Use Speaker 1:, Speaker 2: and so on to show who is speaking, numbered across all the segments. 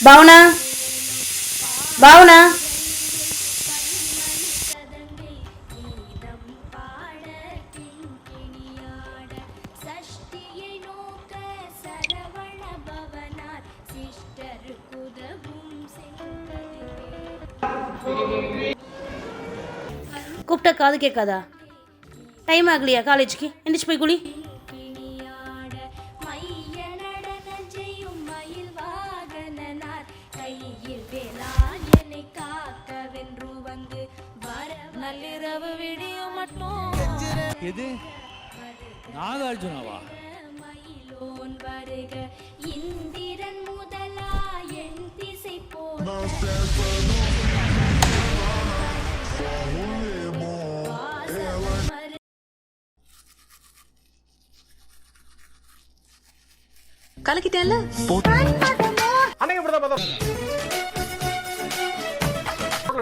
Speaker 1: பாவனா, பாவனா, கூப்பிட்டா காது கேட்காதா? டைம் ஆகலையா காலேஜுக்கு? எந்திரிச்சு போய் குளி.
Speaker 2: நள்ளிரவு விடியும் மட்டும்
Speaker 3: எது நாகார்ஜுனாவா?
Speaker 2: இந்திரன் முதலா என் திசை போல்
Speaker 4: கலக்கிட்டேன்ல.
Speaker 5: அன்னைக்கு இப்படிதான் பார்த்தா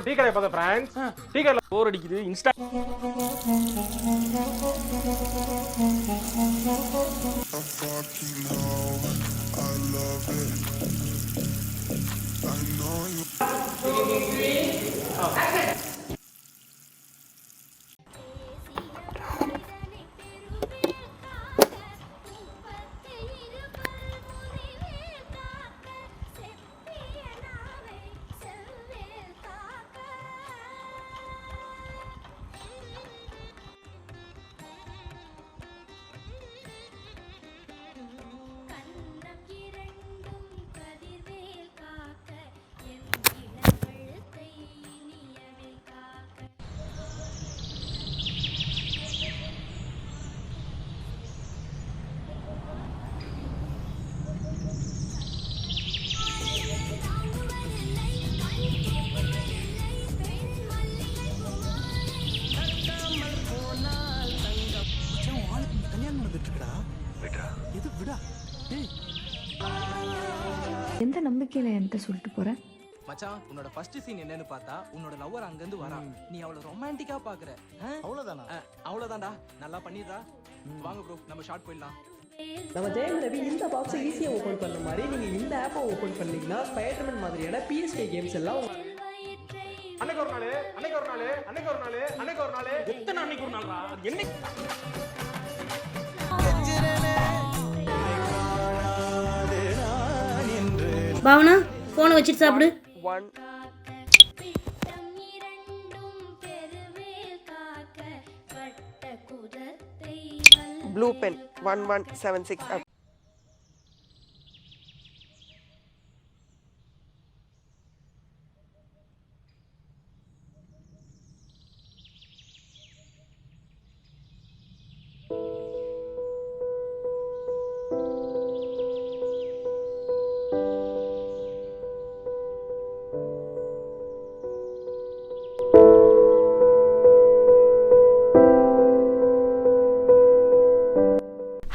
Speaker 5: டீ கடை பார்த்தா ஃப்ரெண்ட்ஸ். டீ கடையில் போர் அடிக்குது. இன்ஸ்டா
Speaker 4: எந்த நம்பிக்கையில என்கிட்ட சொல்லிட்டு போறேன்?
Speaker 6: மச்சான், உன்னோட ஃபர்ஸ்ட் சீன் என்னன்னு பார்த்தா உன்னோட லவ்வர் அங்க இருந்து வரா. நீ அவளை ரொமான்டிக்கா பாக்குற.
Speaker 5: அவ்வளவுதானா?
Speaker 6: அவ்வளவுதான்டா. நல்லா பண்ணிடுறா. வாங்க ப்ரோ, நம்ம ஷார்ட் போயிடலாம்.
Speaker 7: நம்ம ஜெயம் ரவி இந்த பாக்ஸை ஈஸியாக ஓப்பன் பண்ண மாதிரி நீங்கள் இந்த ஆப்பை ஓப்பன் பண்ணீங்கன்னா ஸ்பைடர்மேன் மாதிரியான பிஎஸ்கே கேம்ஸ் எல்லாம்
Speaker 5: அன்னைக்கு ஒரு நாள் எத்தனை அன்னைக்கு ஒரு நாளா? என்னைக்கு
Speaker 1: பாவனா, போனை வச்சுட்டு சாப்பிடு.
Speaker 8: Blue pen 1176.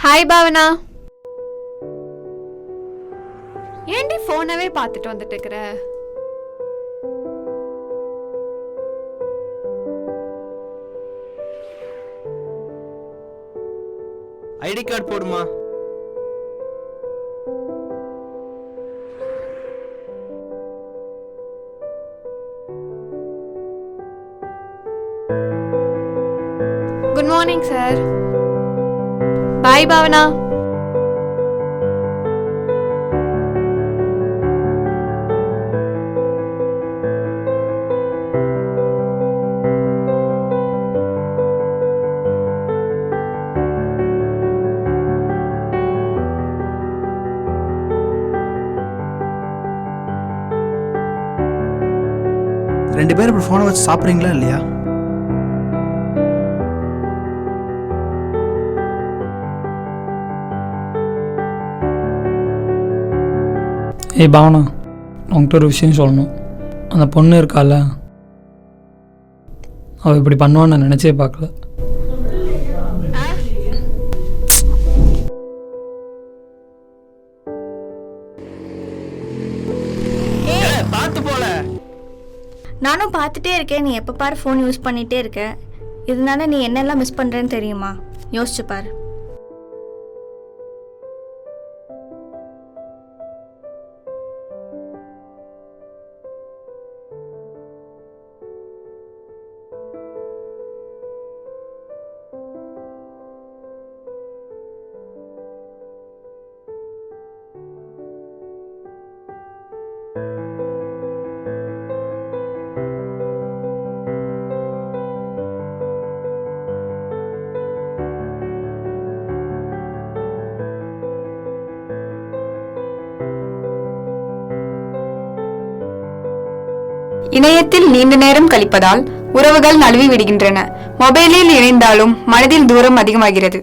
Speaker 4: ஹாய் பாவனா. ஏன்டி போனவே பார்த்துட்டு வந்துட்டு இருக்கிற?
Speaker 6: ஐடி கார்டு போடுமா?
Speaker 4: Good morning sir. Bye Bhavana.
Speaker 9: ரெண்டு பேரும் இப்படி ஃபோனை வச்சு சாப்பிட்றீங்களா இல்லையா?
Speaker 10: ஏய் பாவனா, உங்கள்கிட்ட ஒரு விஷயம் சொல்லணும். அந்த பொண்ணு இருக்கால, அவள் இப்படி பண்ணுவான்னு நான் நினச்சே பார்க்கல.
Speaker 6: பார்த்து போல
Speaker 3: நானும் பார்த்துட்டே இருக்கேன், நீ எப்போ பாரு ஃபோன் யூஸ் பண்ணிகிட்டே இருக்க. இதனால நீ என்னெல்லாம் மிஸ் பண்ணுறேன்னு தெரியுமா? யோசிச்சு பாரு.
Speaker 4: இணையத்தில் நீண்ட நேரம் கழிப்பதால் உறவுகள் நழுவி விடுகின்றன. மொபைலில் இணைந்தாலும் மனதில் தூரம் அதிகமாகிறது.